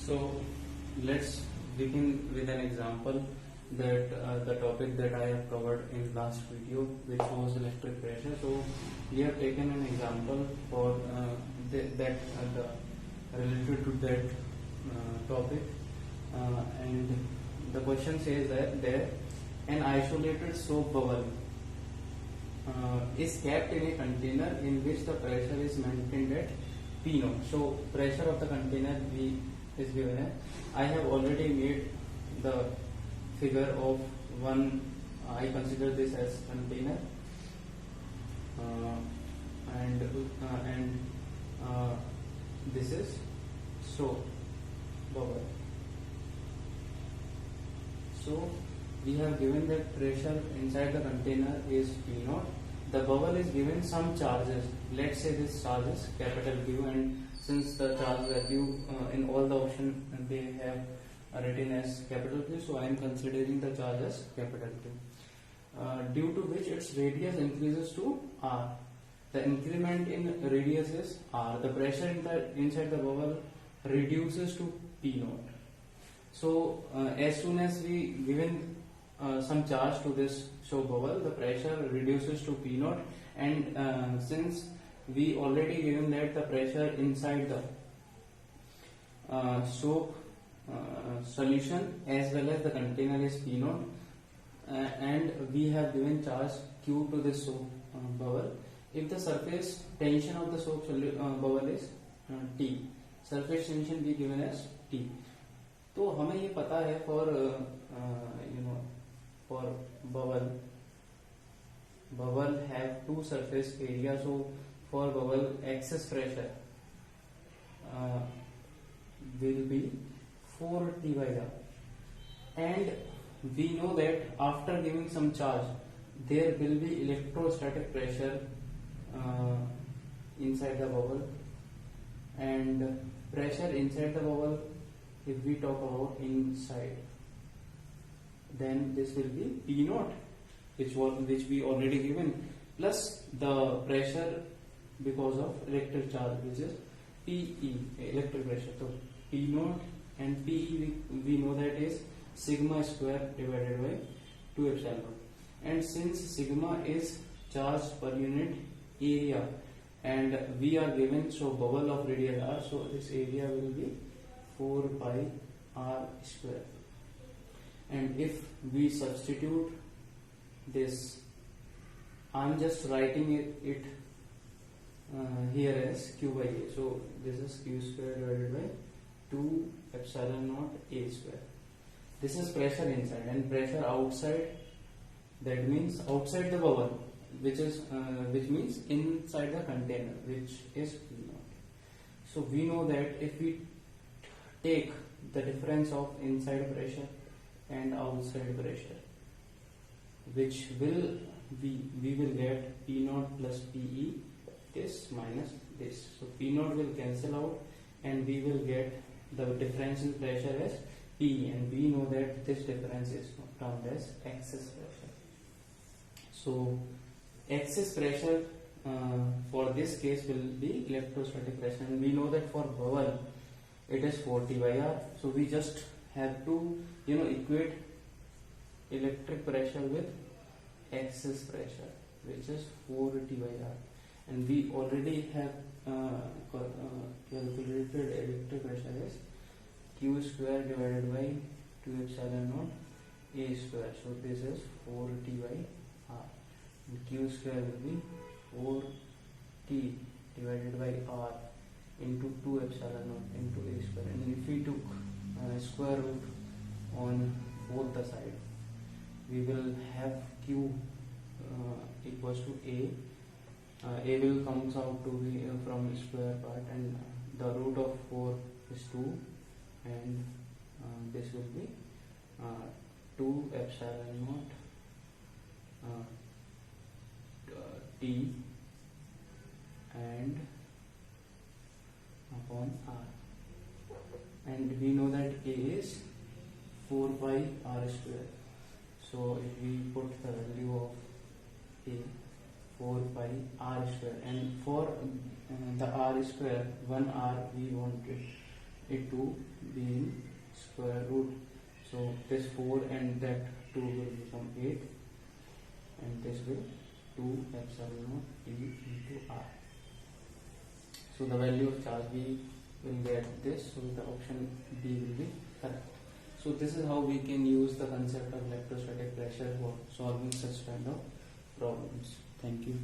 So let's begin with an example that the topic that I have covered in last video, which was electric pressure. So we have taken an example for that related to that topic, and the question says that there an isolated soap bubble is kept in a container in which the pressure is maintained at P naught. So pressure of the container is given. I have already made the figure of one. I consider this as container, and this is soap bubble. So we have given that pressure inside the container is P naught. The bubble is given some charges. Let's say this charge is capital Q, and since the charge value in all the option they have written as capital Q, so I am considering the charge as capital Q. Due to which its radius increases to R. The increment in radius is R. The pressure inside the bubble reduces to P naught. So as soon as we given some charge to this soap bubble, the pressure reduces to P naught, and since we already given that the pressure inside the soap solution as well as the container is P naught, and we have given charge Q to this soap bubble. If the surface tension of the soap bubble is T, surface tension be given as T. तो हमें ये पता है for bubble have two surface area, so for bubble excess pressure will be 4 T by R, and we know that after giving some charge there will be electrostatic pressure inside the bubble, and pressure inside the bubble, if we talk about inside, then this will be P naught, which we already given, plus the pressure because of electric charge, which is PE, electric pressure. So P naught and PE we know that is sigma square divided by 2 epsilon naught. And since sigma is charge per unit area, and we are given so bubble of radius R, so this area will be 4 pi R square. And if we substitute this, I am just writing it here as Q by A. So this is Q square divided by 2 epsilon naught A square. This is pressure inside, and pressure outside, that means outside the bubble, which means inside the container, which is P naught. So we know that if we take the difference of inside pressure and outside pressure, which will we will get P naught plus PE, this minus this. So P naught will cancel out, and we will get the difference in pressure as PE, and we know that this difference is termed as excess pressure. So excess pressure for this case will be electrostatic pressure, and we know that for bubble it is 4 T by R. So we just have to equate electric pressure with excess pressure, which is 4 T by R, and we already have calculated electric pressure as Q square divided by 2 epsilon naught A square. So this is 4 T by R, and Q square will be 4 T divided by R into 2 epsilon naught into A square. And if we took square root on both the sides, we will have Q equals to A. A will comes out to be from square part, and the root of 4 is 2, and this will be 2 epsilon naught T and upon R, and we know that A is 4 pi R square. So if we put the value of A, 4 pi R square, and for the R square, 1 R we wanted it to be in square root. So this 4 and that 2 will become 8, and this will 2 epsilon naught E into R. So the value of charge we will get this, so the option B will be correct. So this is how we can use the concept of electrostatic pressure for solving such kind of problems. Thank you.